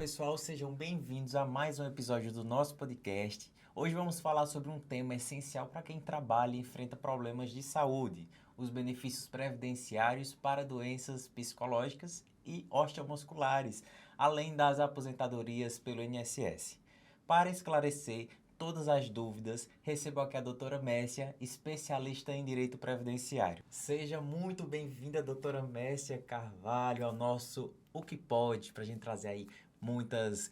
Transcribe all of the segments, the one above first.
pessoal, sejam bem-vindos a mais um episódio do nosso podcast. Hoje vamos falar sobre um tema essencial para quem trabalha e enfrenta problemas de saúde, os benefícios previdenciários para doenças psicológicas e osteomusculares, além das aposentadorias pelo INSS. Para esclarecer todas as dúvidas, recebo aqui a doutora Messia, especialista em direito previdenciário. Seja muito bem-vinda, doutora Messia Carvalho, ao nosso O Que Pode, para a gente trazer aí muitos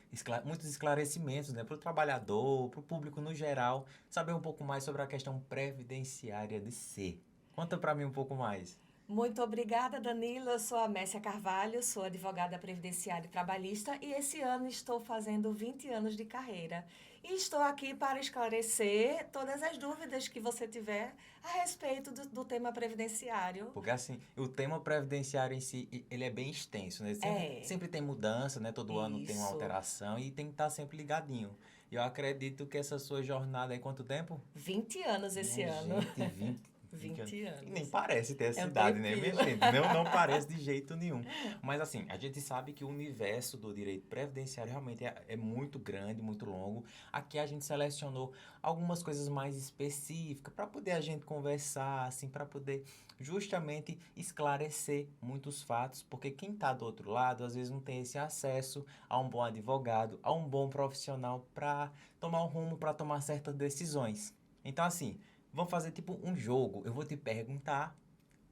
esclarecimentos, né, para o trabalhador, para o público no geral, saber um pouco mais sobre a questão previdenciária de ser. Conta para mim um pouco mais. Muito obrigada, Danilo. Eu sou a Messia Carvalho, sou advogada previdenciária e trabalhista e esse ano estou fazendo 20 anos de carreira. E estou aqui para esclarecer todas as dúvidas que você tiver a respeito do tema previdenciário. Porque assim, o tema previdenciário em si, ele é bem extenso, né? Sempre tem mudança, né? Todo ano tem uma Isso. alteração e tem que estar sempre ligadinho. E eu acredito que essa sua jornada é quanto tempo? 20 anos esse Minha ano. gente, 20 20 E nem anos. parece ter essa É um idade, né, minha tempinho. gente? Não parece de jeito nenhum. Mas assim, a gente sabe que o universo do direito previdenciário realmente é muito grande, muito longo. Aqui a gente selecionou algumas coisas mais específicas para poder a gente conversar, assim, para poder justamente esclarecer muitos fatos, porque quem está do outro lado às vezes não tem esse acesso a um bom advogado, a um bom profissional para tomar um rumo, para tomar certas decisões. Então, assim, vamos fazer tipo um jogo. Eu vou te perguntar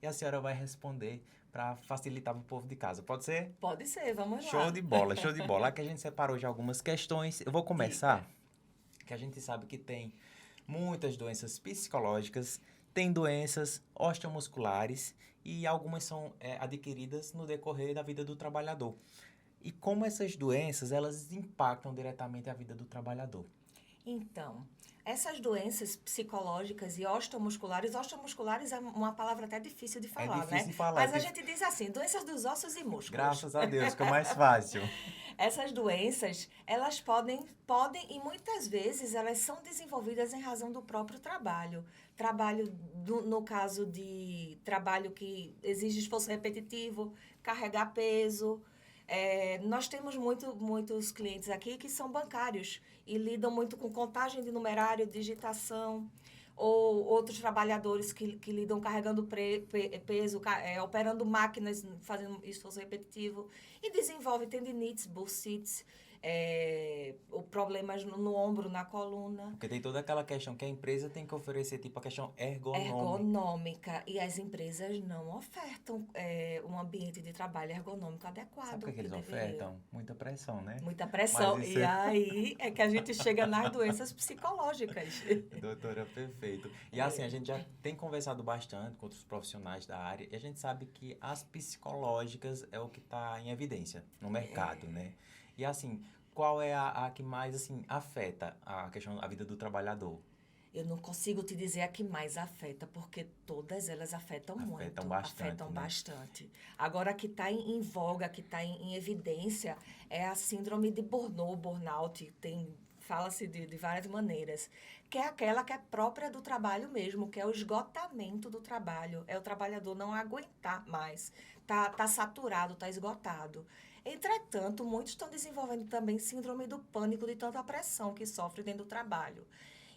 e a senhora vai responder para facilitar para o povo de casa. Pode ser? Pode ser, vamos Show lá. de bola, show de bola. Aqui a gente separou já algumas questões. Eu vou começar, Diga. que a gente sabe que tem muitas doenças psicológicas, tem doenças osteomusculares e algumas são adquiridas no decorrer da vida do trabalhador. E como essas doenças, elas impactam diretamente a vida do trabalhador. Então, essas doenças psicológicas e osteomusculares é uma palavra até difícil de É falar, difícil né? de falar. Mas a gente diz assim, doenças dos ossos e músculos. Graças a Deus, fica mais fácil. Essas doenças, elas podem e muitas vezes elas são desenvolvidas em razão do próprio trabalho. No caso de trabalho que exige esforço repetitivo, carregar peso. Nós temos muitos clientes aqui que são bancários e lidam muito com contagem de numerário, digitação, ou outros trabalhadores que lidam carregando peso, operando máquinas, fazendo esforço repetitivo, e desenvolvem tendinites, bursites, ou problemas no ombro, na coluna. Porque tem toda aquela questão que a empresa tem que oferecer, tipo a questão ergonômica. Ergonômica. E as empresas não ofertam um ambiente de trabalho ergonômico adequado. Sabe o que eles deveria. ofertam? Muita pressão, né? Muita pressão. Mas isso E aí é que a gente chega nas doenças psicológicas. Doutora, perfeito. E assim, a gente já tem conversado bastante com outros profissionais da área e a gente sabe que as psicológicas é o que está em evidência no mercado, né? E assim, qual é a que mais assim afeta a questão, a vida do trabalhador? Eu não consigo te dizer a que mais afeta, porque todas elas afetam muito. Afetam Afetam né? bastante. Agora, a que está em voga, que está em evidência, é a síndrome de burnout. Fala-se de várias maneiras, que é aquela que é própria do trabalho mesmo, que é o esgotamento do trabalho. É o trabalhador não aguentar mais, tá saturado, tá esgotado. Entretanto, muitos estão desenvolvendo também síndrome do pânico de tanta pressão que sofre dentro do trabalho.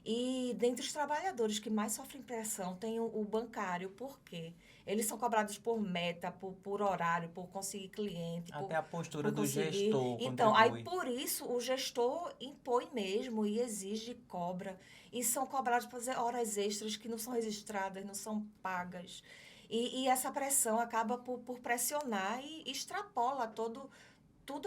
E dentre os trabalhadores que mais sofrem pressão tem o bancário, por quê? Eles são cobrados por meta, por horário, por conseguir cliente. Até a postura por do conseguir. gestor Então, contribui. aí por isso o gestor impõe mesmo e exige, cobra. E são cobrados por fazer horas extras que não são registradas, não são pagas. E essa pressão acaba por pressionar e extrapola tudo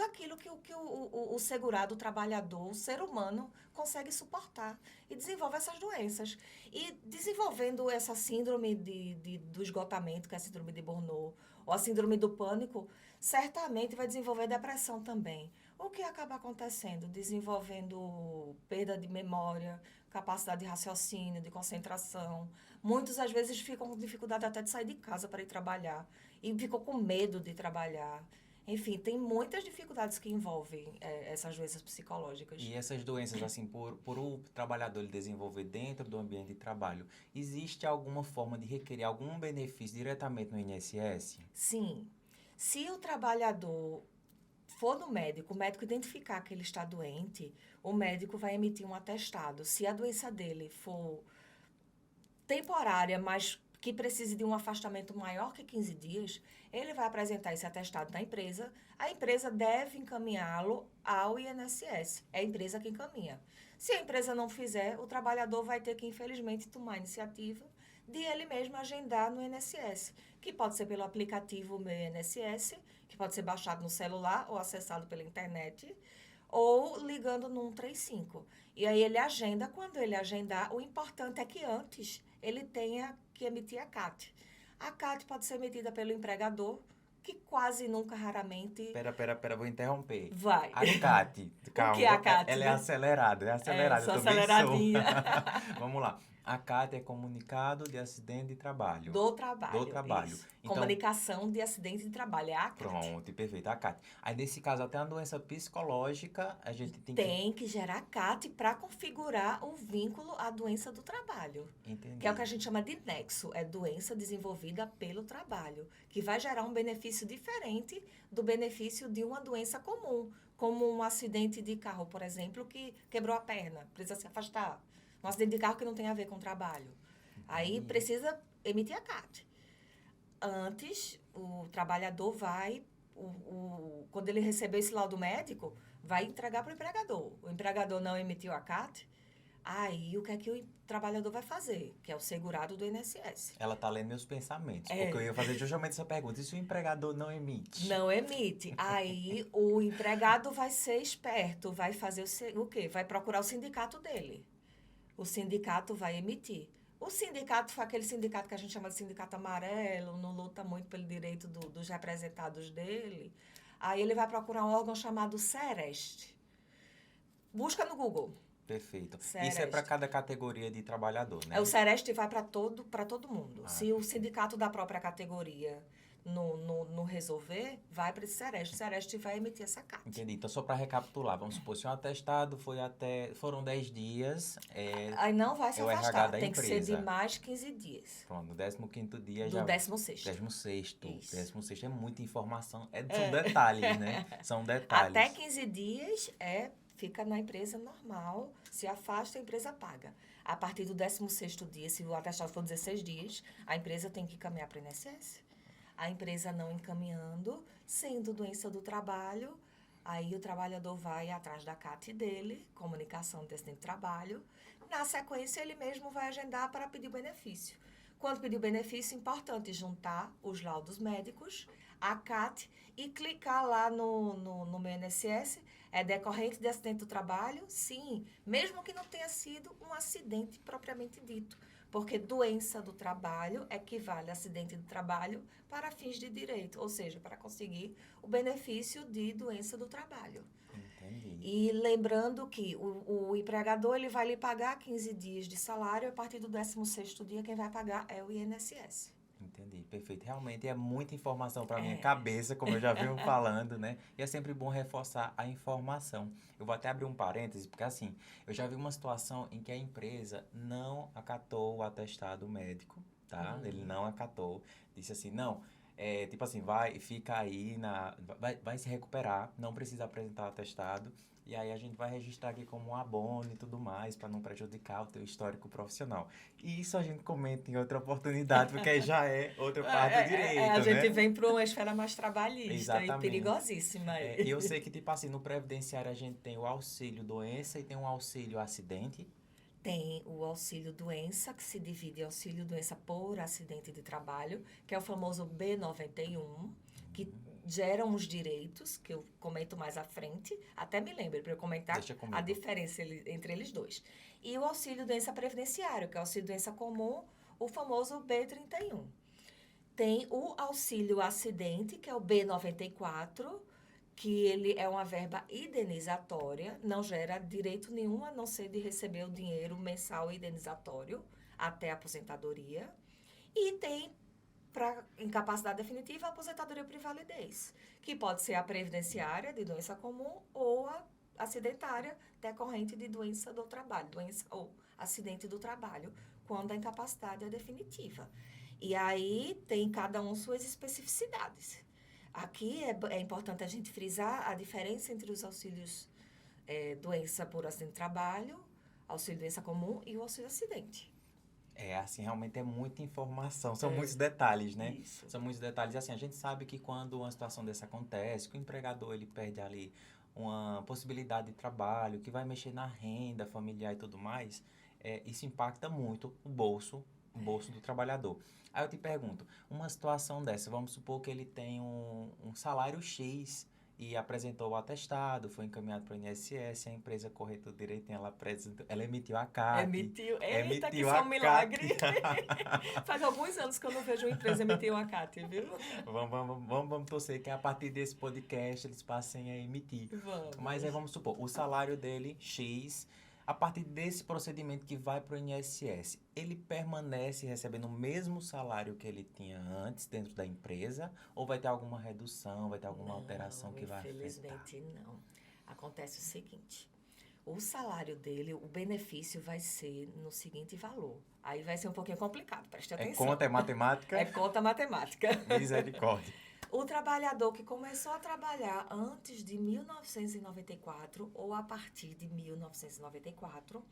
aquilo que o segurado, o trabalhador, o ser humano consegue suportar e desenvolve essas doenças. E desenvolvendo essa síndrome do esgotamento, que é a síndrome de Burnout, ou a síndrome do pânico, certamente vai desenvolver depressão também. O que acaba acontecendo? Desenvolvendo perda de memória, capacidade de raciocínio, de concentração. Muitos, às vezes, ficam com dificuldade até de sair de casa para ir trabalhar e ficam com medo de trabalhar. Enfim, tem muitas dificuldades que envolvem essas doenças psicológicas. E essas doenças, assim, por o trabalhador ele desenvolver dentro do ambiente de trabalho, existe alguma forma de requerer algum benefício diretamente no INSS? Sim, se o trabalhador for no médico, o médico identificar que ele está doente, o médico vai emitir um atestado. Se a doença dele for temporária, mas que precise de um afastamento maior que 15 dias, ele vai apresentar esse atestado na empresa. A empresa deve encaminhá-lo ao INSS. É a empresa que encaminha. Se a empresa não fizer, o trabalhador vai ter que, infelizmente, tomar a iniciativa de ele mesmo agendar no INSS, que pode ser pelo aplicativo Meu INSS, que pode ser baixado no celular ou acessado pela internet, ou ligando no 135. E aí ele agenda. Quando ele agendar, o importante é que antes ele tenha que emitir a CAT. A CAT pode ser emitida pelo empregador, que quase nunca, raramente, Pera, vou interromper. vai. A CAT, calma, que é a CAT, ela né? é acelerada, eu Sou também aceleradinha. sou. Vamos lá. A CAT é comunicado de acidente de trabalho. Do trabalho. Do trabalho. Isso. Então, comunicação de acidente de trabalho, é a CAT. pronto, perfeito, a CAT. Aí, nesse caso, até uma doença psicológica, a gente tem que... Tem que gerar CAT para configurar o vínculo à doença do trabalho. Entendi. Que é o que a gente chama de nexo, é doença desenvolvida pelo trabalho, que vai gerar um benefício diferente do benefício de uma doença comum, como um acidente de carro, por exemplo, que quebrou a perna, precisa se afastar. Um acidente de carro que não tem a ver com o trabalho. Aí precisa emitir a CAT. Antes, o trabalhador vai, quando ele receber esse laudo médico, vai entregar para o empregador. O empregador não emitiu a CAT, aí o que é que o trabalhador vai fazer? Que é o segurado do INSS. Ela tá lendo meus pensamentos, porque eu ia fazer justamente essa pergunta. E se o empregador não emite? Não emite. Aí o empregado vai ser esperto, vai fazer o quê? Vai procurar o sindicato dele. O sindicato vai emitir. O sindicato foi aquele sindicato que a gente chama de sindicato amarelo, não luta muito pelo direito dos representados dele. Aí ele vai procurar um órgão chamado Sereste. Busca no Google. Perfeito. Sereste. Isso é para cada categoria de trabalhador, né? O Sereste vai para todo mundo. Se o perfeito. sindicato da própria categoria não resolver, vai para esse Sereste. O Sereste vai emitir essa CAT. Entendi. Então, só para recapitular, vamos supor, se um atestado foram 10 dias, Aí não vai se é o RH afastar. da Tem que ser empresa. de mais 15 dias. Pronto, no 15º dia Do já... 16º. 16º. Isso. 16º é muita informação. São detalhes, né? São detalhes. Até 15 dias fica na empresa normal. Se afasta, a empresa paga. A partir do 16º dia, se o atestado for 16 dias, a empresa tem que encaminhar para o INSS. A empresa não encaminhando, sendo doença do trabalho, aí o trabalhador vai atrás da CAT dele, comunicação de acidente de trabalho. Na sequência, ele mesmo vai agendar para pedir o benefício. Quando pedir o benefício, é importante juntar os laudos médicos, a CAT, e clicar lá no meu INSS. É decorrente de acidente do trabalho? Sim, mesmo que não tenha sido um acidente propriamente dito. Porque doença do trabalho equivale a acidente do trabalho para fins de direito, ou seja, para conseguir o benefício de doença do trabalho. Entendi. E lembrando que o empregador ele vai lhe pagar 15 dias de salário, a partir do 16º dia quem vai pagar é o INSS. Entendi, perfeito. Realmente é muita informação para minha cabeça, como eu já venho falando, né? E é sempre bom reforçar a informação. Eu vou até abrir um parêntese, porque assim, eu já vi uma situação em que a empresa não acatou o atestado médico, tá? Ele não acatou. Disse assim, não, tipo assim, fica aí, vai se recuperar, não precisa apresentar o atestado. E aí a gente vai registrar aqui como um abono e tudo mais, para não prejudicar o teu histórico profissional. E isso a gente comenta em outra oportunidade, porque aí já é outra parte do direito, a gente né? vem para uma esfera mais trabalhista Exatamente. e perigosíssima. E eu sei que, tipo assim, no previdenciário a gente tem o auxílio doença e tem um auxílio acidente. Tem o auxílio doença, que se divide em auxílio doença por acidente de trabalho, que é o famoso B91, que gera uns direitos, que eu comento mais à frente, até me lembro para eu comentar a diferença entre eles dois. E o auxílio doença previdenciário, que é o auxílio doença comum, o famoso B31. Tem o auxílio acidente, que é o B94, que ele é uma verba indenizatória, não gera direito nenhum a não ser de receber o dinheiro mensal indenizatório até a aposentadoria. E tem, para incapacidade definitiva, a aposentadoria por invalidez, que pode ser a previdenciária de doença comum ou a acidentária decorrente de doença do trabalho, doença ou acidente do trabalho, quando a incapacidade é definitiva. E aí tem cada um suas especificidades. Aqui é importante a gente frisar a diferença entre os auxílios doença por acidente de trabalho, auxílio doença comum e o auxílio acidente. Assim, realmente é muita informação, são É, muitos detalhes, né? isso. São muitos detalhes. Assim, a gente sabe que quando uma situação dessa acontece, que o empregador ele perde ali uma possibilidade de trabalho, que vai mexer na renda familiar e tudo mais, isso impacta muito o bolso do trabalhador. Aí eu te pergunto, uma situação dessa, vamos supor que ele tem um salário X e apresentou o atestado, foi encaminhado para o INSS, a empresa correu tudo direitinho, ela emitiu a CAT, Emitiu. Eita, que emitiu isso a é um CAT. milagre. Faz alguns anos que eu não vejo uma empresa emitir uma CAT, viu? Vamos torcer que a partir desse podcast eles passem a emitir. Mas aí Vamos. vamos supor, o salário dele, X, a partir desse procedimento que vai para o INSS, ele permanece recebendo o mesmo salário que ele tinha antes dentro da empresa? Ou vai ter alguma redução, vai ter alguma alteração Não, que vai afetar? infelizmente não. Acontece o seguinte: o salário dele, o benefício vai ser no seguinte valor. Aí vai ser um pouquinho complicado, preste É atenção. conta, é matemática? É conta matemática. Misericórdia. O trabalhador que começou a trabalhar antes de 1994 ou a partir de 1994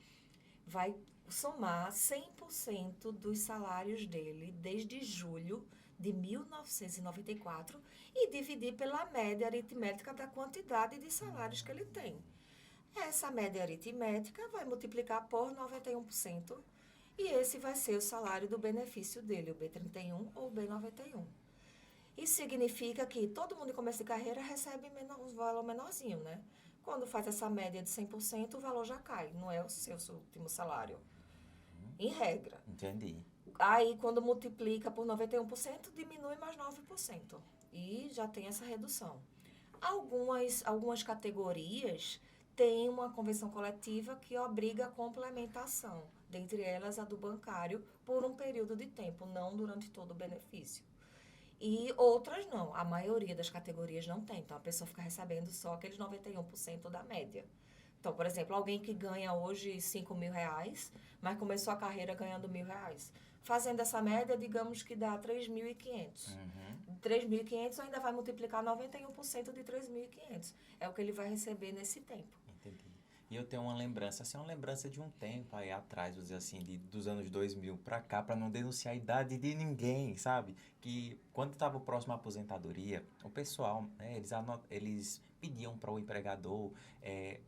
vai somar 100% dos salários dele desde julho de 1994 e dividir pela média aritmética da quantidade de salários que ele tem. Essa média aritmética vai multiplicar por 91% e esse vai ser o salário do benefício dele, o B31 ou o B91. Isso significa que todo mundo em começo de carreira recebe um valor menorzinho, né? Quando faz essa média de 100%, o valor já cai, não é o seu último salário, em regra. Entendi. Aí, quando multiplica por 91%, diminui mais 9%. E já tem essa redução. Algumas categorias têm uma convenção coletiva que obriga a complementação, dentre elas a do bancário, por um período de tempo, não durante todo o benefício. E outras não, a maioria das categorias não tem, então a pessoa fica recebendo só aqueles 91% da média. Então, por exemplo, alguém que ganha hoje R$ 5.000, mas começou a carreira ganhando R$ 1.000. Fazendo essa média, digamos que dá 3.500. 3.500 ainda vai multiplicar 91% de 3.500. É o que ele vai receber nesse tempo. Entendi. E eu tenho uma lembrança, assim, uma lembrança de um tempo aí atrás, vou dizer assim, dos anos 2000 pra cá, pra não denunciar a idade de ninguém, sabe? Que quando estava próximo à aposentadoria, o pessoal, né, eles pediam para o empregador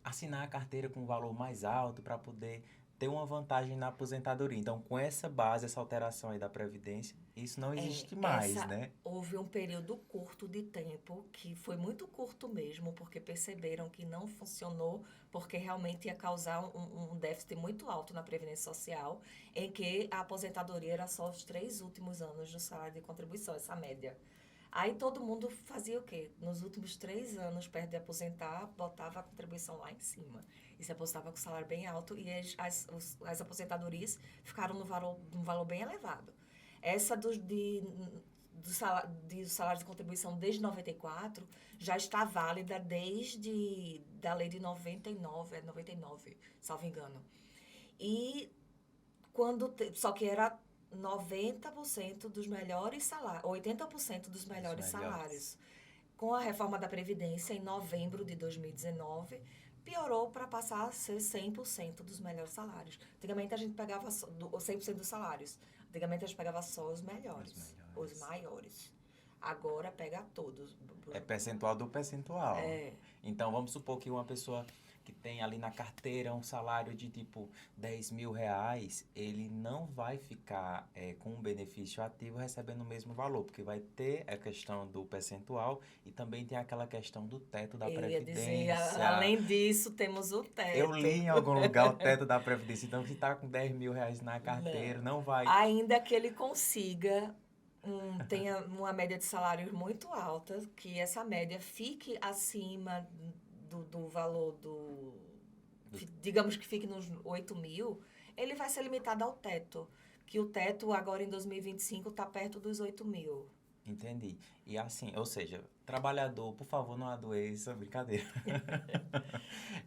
assinar a carteira com um valor mais alto para poder ter uma vantagem na aposentadoria. Então, com essa base, essa alteração aí da Previdência, isso não existe mais, né? Houve um período curto de tempo, que foi muito curto mesmo, porque perceberam que não funcionou, porque realmente ia causar um déficit muito alto na Previdência Social, em que a aposentadoria era só os 3 últimos anos do salário de contribuição, essa média. Aí todo mundo fazia o quê? Nos últimos 3 anos, perto de aposentar, botava a contribuição lá em cima. E se aposentava com salário bem alto e as aposentadorias ficaram num valor bem elevado. Essa do salário de contribuição desde 94 já está válida desde da lei de 99, salvo engano. E só que era 90% dos melhores salários, 80% dos melhores salários. Com a reforma da Previdência, em novembro de 2019, piorou para passar a ser 100% dos melhores salários. Antigamente a gente pegava 100% dos salários. Antigamente a gente pegava só os melhores, os maiores. Agora pega todos. É percentual do percentual. É. Então, vamos supor que uma pessoa que tem ali na carteira um salário de tipo R$ 10.000, ele não vai ficar com um benefício ativo recebendo o mesmo valor, porque vai ter a questão do percentual e também tem aquela questão do teto da Previdência. Ia dizer, além disso, temos o teto. Eu li em algum lugar o teto da Previdência, então se está com R$ 10.000 na carteira, não vai... Ainda que ele consiga... tenha uma média de salários muito alta, que essa média fique acima do valor digamos que fique nos 8.000, ele vai ser limitado ao teto, que o teto agora em 2025 está perto dos 8.000. Entendi. E assim, ou seja, Trabalhador, por favor, não adoeça, brincadeira.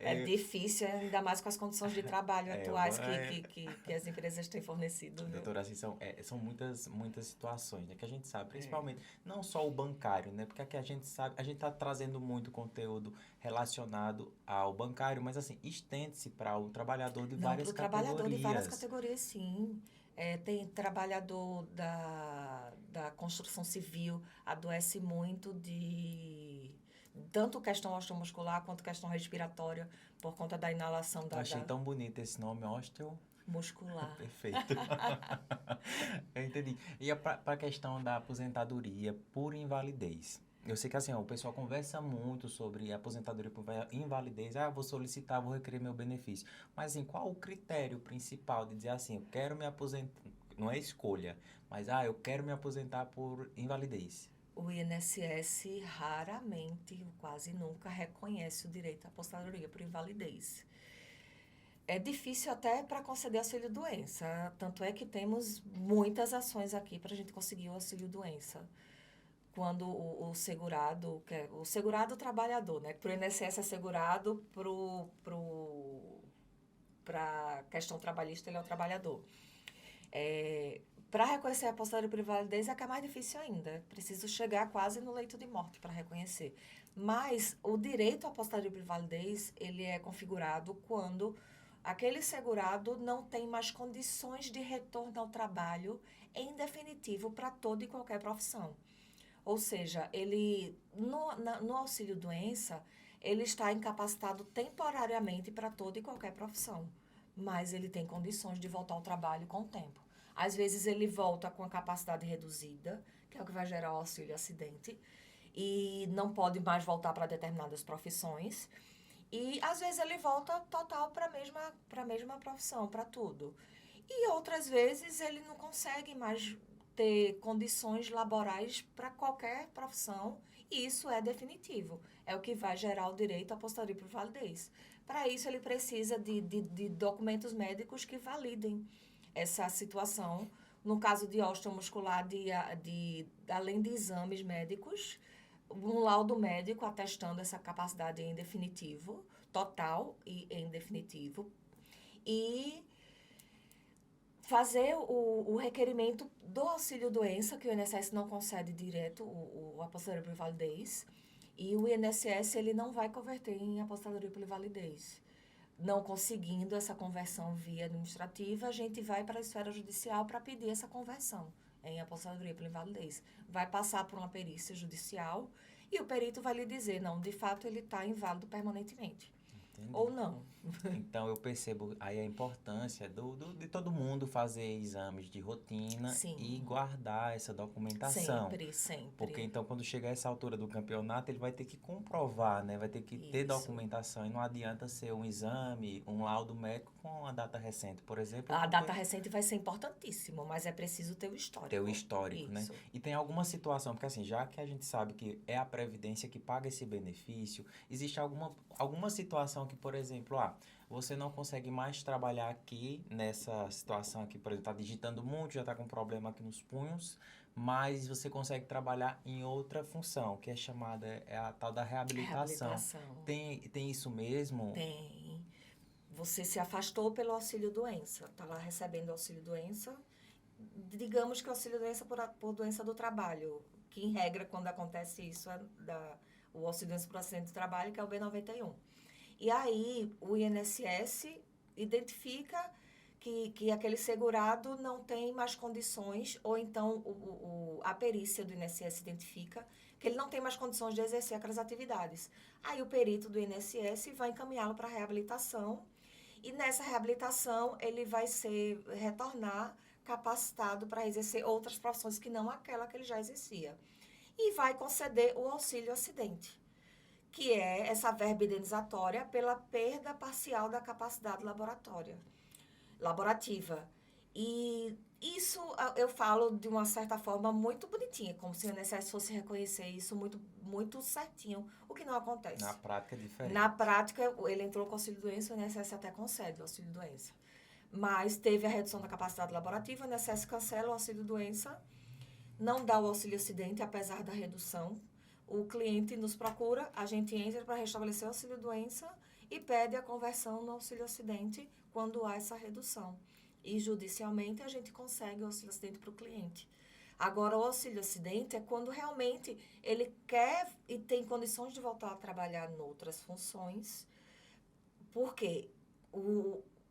É difícil, ainda mais com as condições de trabalho atuais que as empresas têm fornecido, viu? Doutora, assim, são muitas situações, né, que a gente sabe, principalmente, não só o bancário, né, porque aqui a gente sabe, a gente está trazendo muito conteúdo relacionado ao bancário, mas, assim, estende-se para o trabalhador de Não, para várias o trabalhador de várias categorias. categorias, sim. Tem trabalhador da construção civil, adoece muito de tanto questão osteomuscular quanto questão respiratória, por conta da inalação Eu achei da tão bonito esse nome, osteo. muscular. Perfeito. Eu entendi. E para a questão da aposentadoria por invalidez. Eu sei que assim, ó, o pessoal conversa muito sobre aposentadoria por invalidez. Ah, vou solicitar, vou requerer meu benefício. Mas assim, qual o critério principal de dizer assim, eu quero me aposentar? Não é escolha, mas eu quero me aposentar por invalidez. O INSS raramente, quase nunca, reconhece o direito à aposentadoria por invalidez. É difícil até para conceder auxílio-doença, tanto é que temos muitas ações aqui para a gente conseguir o auxílio-doença. Quando o segurado, o segurado trabalhador, né? Para o INSS é segurado, para a questão trabalhista, ele é o trabalhador. Para reconhecer a aposentadoria por invalidez é que é mais difícil ainda. É preciso chegar quase no leito de morte para reconhecer. Mas o direito à aposentadoria por invalidez, ele é configurado quando aquele segurado não tem mais condições de retorno ao trabalho em definitivo para toda e qualquer profissão. Ou seja, ele no auxílio-doença, ele está incapacitado temporariamente para toda e qualquer profissão, mas ele tem condições de voltar ao trabalho com o tempo. Às vezes ele volta com a capacidade reduzida, que é o que vai gerar o auxílio-acidente, e não pode mais voltar para determinadas profissões. E às vezes ele volta total para a mesma profissão, para tudo. E outras vezes ele não consegue mais ter condições laborais para qualquer profissão, e isso é definitivo. É o que vai gerar o direito à aposentadoria por invalidez. Para isso, ele precisa de documentos médicos que validem essa situação. No caso de osteomuscular, além de exames médicos, um laudo médico atestando essa capacidade em definitivo, total e em definitivo, e fazer o requerimento do auxílio-doença, que o INSS não concede direto a aposentadoria por invalidez, e o INSS ele não vai converter em aposentadoria por invalidez. Não conseguindo essa conversão via administrativa, a gente vai para a esfera judicial para pedir essa conversão em aposentadoria por invalidez. Vai passar por uma perícia judicial e o perito vai lhe dizer, não, de fato ele está inválido permanentemente. Entendi. Ou não. Então, eu percebo aí a importância de todo mundo fazer exames de rotina Sim. e guardar essa documentação. Sempre. Porque, então, quando chegar essa altura do campeonato, ele vai ter que comprovar, né? Vai ter que ter Isso. documentação. E não adianta ser um exame, um laudo médico com a data recente, por exemplo. A data recente vai ser importantíssimo, mas é preciso ter o histórico. Ter o histórico, Isso. né? E tem alguma situação, porque assim, já que a gente sabe que é a Previdência que paga esse benefício, existe alguma situação que, por exemplo, você não consegue mais trabalhar aqui nessa situação aqui, por exemplo, está digitando muito, já está com problema aqui nos punhos, mas você consegue trabalhar em outra função, que é chamada, é a tal da reabilitação. Tem isso mesmo? Tem. Você se afastou pelo auxílio-doença, está lá recebendo auxílio-doença, digamos que auxílio-doença por doença do trabalho, que em regra, quando acontece isso, o auxílio-doença por acidente de trabalho, que é o B91. E aí, o INSS identifica que aquele segurado não tem mais condições, ou então a perícia do INSS identifica que ele não tem mais condições de exercer aquelas atividades. Aí o perito do INSS vai encaminhá-lo para a reabilitação, e nessa reabilitação ele vai retornar capacitado para exercer outras profissões que não aquela que ele já exercia. E vai conceder o auxílio-acidente, que é essa verba indenizatória pela perda parcial da capacidade laborativa. E isso eu falo de uma certa forma muito bonitinha, como se o INSS fosse reconhecer isso muito, muito certinho, o que não acontece. Na prática é diferente. Na prática, ele entrou com auxílio-doença, o INSS até concede o auxílio-doença. Mas teve a redução da capacidade laborativa, o INSS cancela o auxílio-doença, não dá o auxílio-acidente, apesar da redução. o cliente nos procura, a gente entra para restabelecer o auxílio-doença e pede a conversão no auxílio-acidente quando há essa redução. E judicialmente a gente consegue o auxílio-acidente para o cliente. Agora, o auxílio-acidente é quando realmente ele quer e tem condições de voltar a trabalhar em outras funções, porque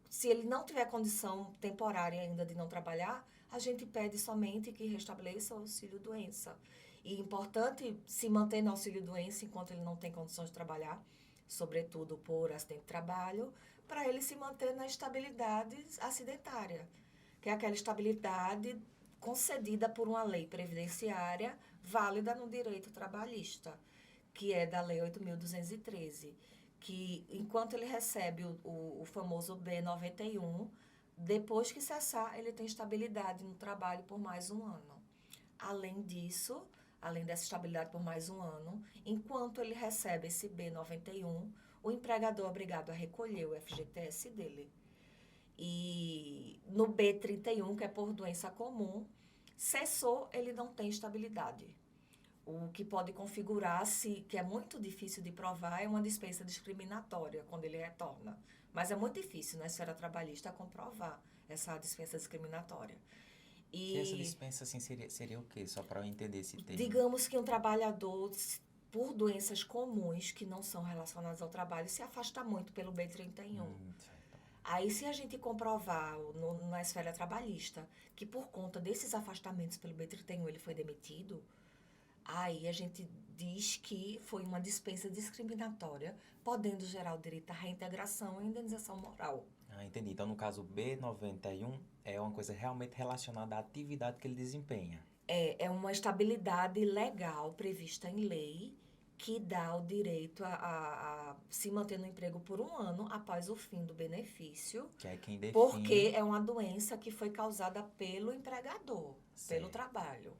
se ele não tiver condição temporária ainda de não trabalhar, a gente pede somente que restabeleça o auxílio-doença. E é importante se manter no auxílio-doença enquanto ele não tem condições de trabalhar, sobretudo por acidente de trabalho, para ele se manter na estabilidade acidentária, que é aquela estabilidade concedida por uma lei previdenciária válida no direito trabalhista, que é da Lei 8.213, que enquanto ele recebe o famoso B91, depois que cessar, ele tem estabilidade no trabalho por mais um ano. Além disso, além dessa estabilidade por mais um ano, enquanto ele recebe esse B91, o empregador é obrigado a recolher o FGTS dele. E no B31, que é por doença comum, cessou, ele não tem estabilidade. O que pode configurar-se, que é muito difícil de provar, é uma dispensa discriminatória, quando ele retorna. Mas é muito difícil na esfera trabalhista comprovar essa dispensa discriminatória. E essa dispensa, assim, seria o quê? Só para eu entender esse termo. Digamos que um trabalhador, por doenças comuns que não são relacionadas ao trabalho, se afasta muito pelo B31. Aí, se a gente comprovar na esfera trabalhista que por conta desses afastamentos pelo B31 ele foi demitido, aí a gente diz que foi uma dispensa discriminatória, podendo gerar o direito à reintegração e indenização moral. Ah, entendi. Então, no caso, o B91 é uma coisa realmente relacionada à atividade que ele desempenha. É uma estabilidade legal prevista em lei que dá o direito a se manter no emprego por um ano após o fim do benefício. Que é quem define... Porque é uma doença que foi causada pelo empregador, pelo trabalho.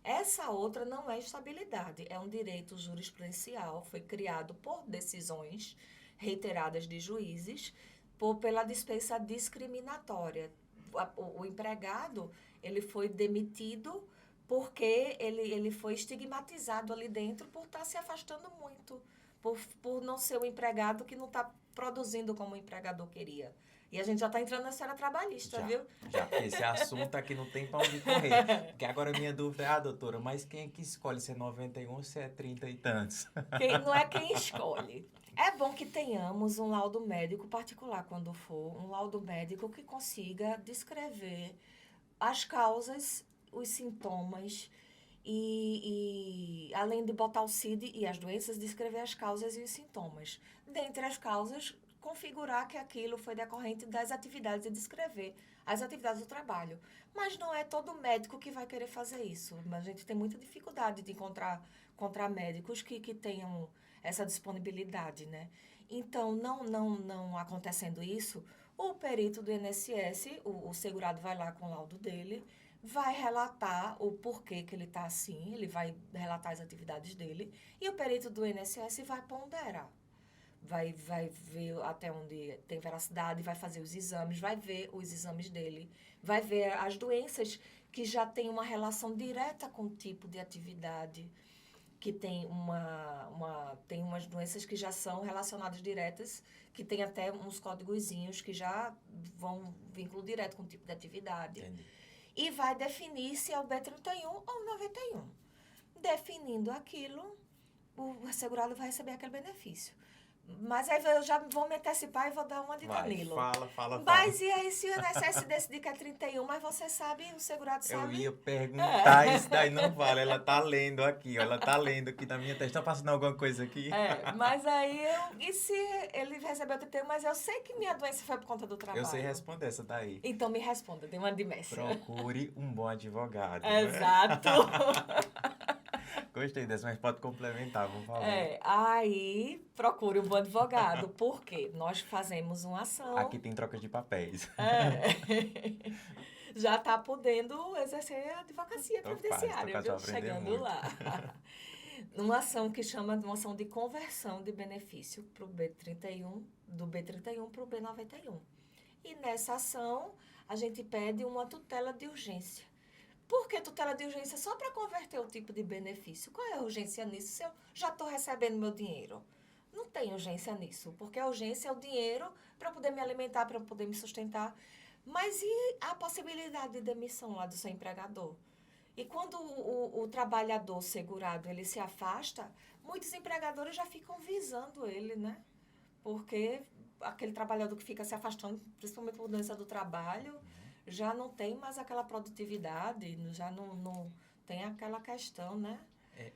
Essa outra não é estabilidade, é um direito jurisprudencial, foi criado por decisões reiteradas de juízes, pela dispensa discriminatória. O empregado, ele foi demitido porque ele foi estigmatizado ali dentro por estar se afastando muito, por não ser o empregado que não está produzindo como o empregador queria. E a gente já está entrando na esfera trabalhista, viu? Já, esse assunto aqui não tem para onde correr. Porque agora a minha dúvida é, doutora, mas quem é que escolhe se é 91 ou se é 30 e tantos? Não é quem escolhe. É bom que tenhamos um laudo médico particular, quando for, um laudo médico que consiga descrever as causas, os sintomas e além de botar o CID e as doenças, descrever as causas e os sintomas. Dentre as causas, configurar que aquilo foi decorrente das atividades e descrever as atividades do trabalho. Mas não é todo médico que vai querer fazer isso. A gente tem muita dificuldade de encontrar médicos que tenham essa disponibilidade, né? Então, não acontecendo isso, o perito do INSS, o segurado vai lá com o laudo dele, vai relatar o porquê que ele está assim, ele vai relatar as atividades dele, e o perito do INSS vai ponderar. Vai ver até onde tem veracidade, vai fazer os exames, vai ver os exames dele, vai ver as doenças que já têm uma relação direta com o tipo de atividade, que tem tem umas doenças que já são relacionadas diretas, que tem até uns códigozinhos que já vão vínculo direto com o tipo de atividade. Entendi. E vai definir se é o B31 ou o 91. Definindo aquilo, o assegurado vai receber aquele benefício. Mas aí eu já vou me antecipar e vou dar uma de Danilo. Fala. Mas e aí se o INSS decidir que é 31, mas você sabe, o segurado sabe? Eu ia perguntar isso daí, não vale. Ela tá lendo aqui, ó. Ela tá lendo aqui na minha testa. Tá passando alguma coisa aqui? Mas aí e se ele recebeu 31, mas eu sei que minha doença foi por conta do trabalho. Eu sei responder essa daí. Então me responda, dê uma de mestre. Procure um bom advogado. Exato. Gostei dessa, mas pode complementar, por favor. Aí procure um bom advogado, porque nós fazemos uma ação. Aqui tem troca de papéis. Já está podendo exercer a advocacia previdenciária, viu? Chegando muito. lá. Uma ação que chama de uma ação de conversão de benefício pro B31, do B31 para o B91. E nessa ação, a gente pede uma tutela de urgência Porque tutela de urgência é só para converter o tipo de benefício. Qual é a urgência nisso se eu já estou recebendo meu dinheiro? Não tem urgência nisso, porque a urgência é o dinheiro para poder me alimentar, para poder me sustentar. Mas e a possibilidade de demissão lá do seu empregador? E quando o trabalhador segurado ele se afasta, muitos empregadores já ficam visando ele, né? Porque aquele trabalhador que fica se afastando, principalmente por doença do trabalho, já não tem mais aquela produtividade, já não tem aquela questão, né?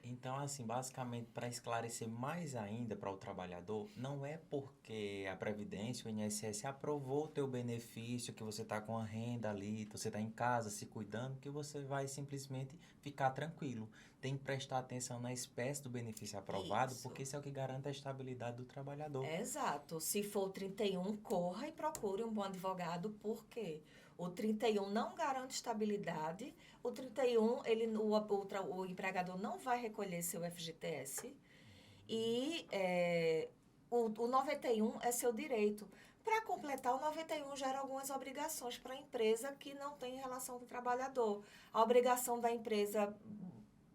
Então, assim, basicamente, para esclarecer mais ainda para o trabalhador, não é porque a Previdência, o INSS, aprovou o teu benefício, que você está com a renda ali, você está em casa se cuidando, que você vai simplesmente ficar tranquilo. Tem que prestar atenção na espécie do benefício aprovado, Isso. porque isso é o que garante a estabilidade do trabalhador. Exato. Se for o 31, corra e procure um bom advogado, porque o 31 não garante estabilidade, o 31, o empregador não vai recolher seu FGTS e o 91 é seu direito. Para completar, o 91 gera algumas obrigações para a empresa que não tem relação com o trabalhador. A obrigação da empresa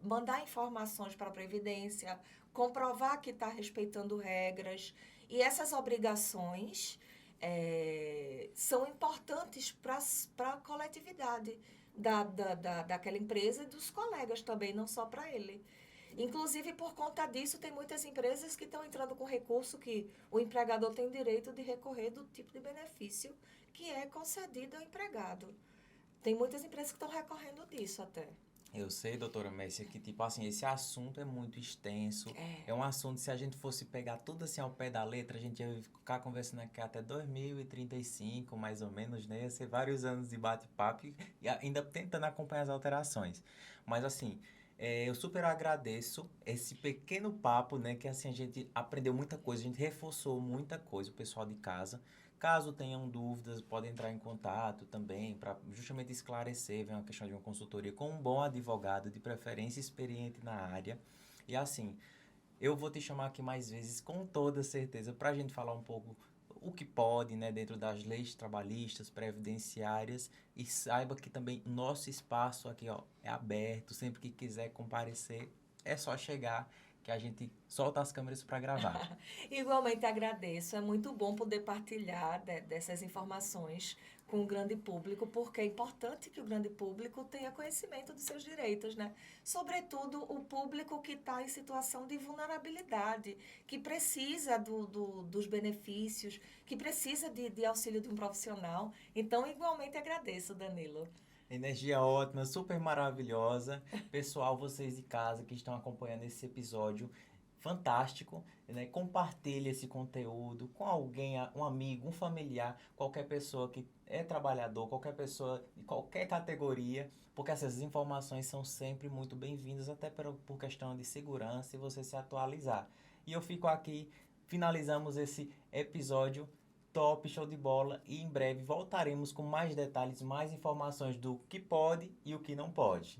mandar informações para a Previdência, comprovar que está respeitando regras. E essas obrigações são importantes para a coletividade daquela empresa e dos colegas também, não só para ele. Inclusive, por conta disso, tem muitas empresas que estão entrando com recurso que o empregador tem direito de recorrer do tipo de benefício que é concedido ao empregado. Tem muitas empresas que estão recorrendo disso até. Eu sei, doutora Messia, que, tipo assim, esse assunto é muito extenso. É um assunto, se a gente fosse pegar tudo assim ao pé da letra, a gente ia ficar conversando aqui até 2035, mais ou menos, né? Ia ser vários anos de bate-papo e ainda tentando acompanhar as alterações. Mas, assim, eu super agradeço esse pequeno papo, né? Que, assim, a gente aprendeu muita coisa, a gente reforçou muita coisa, o pessoal de casa. Caso tenham dúvidas, podem entrar em contato também para justamente esclarecer, ver uma questão de uma consultoria com um bom advogado, de preferência experiente na área. E assim, eu vou te chamar aqui mais vezes, com toda certeza, para a gente falar um pouco o que pode, né, dentro das leis trabalhistas, previdenciárias, e saiba que também nosso espaço aqui, ó, é aberto, sempre que quiser comparecer, é só chegar que a gente solta as câmeras para gravar. Igualmente agradeço. É muito bom poder partilhar dessas informações com o grande público, porque é importante que o grande público tenha conhecimento dos seus direitos, né? Sobretudo o público que está em situação de vulnerabilidade, que precisa dos benefícios, que precisa de auxílio de um profissional. Então, igualmente agradeço, Danilo. Energia ótima, super maravilhosa. Pessoal, vocês de casa que estão acompanhando esse episódio fantástico, né? Compartilhe esse conteúdo com alguém, um amigo, um familiar, qualquer pessoa que é trabalhador, qualquer pessoa de qualquer categoria, porque essas informações são sempre muito bem-vindas, até por questão de segurança e você se atualizar. E eu fico aqui, finalizamos esse episódio top, show de bola, e em breve voltaremos com mais detalhes, mais informações do que pode e o que não pode.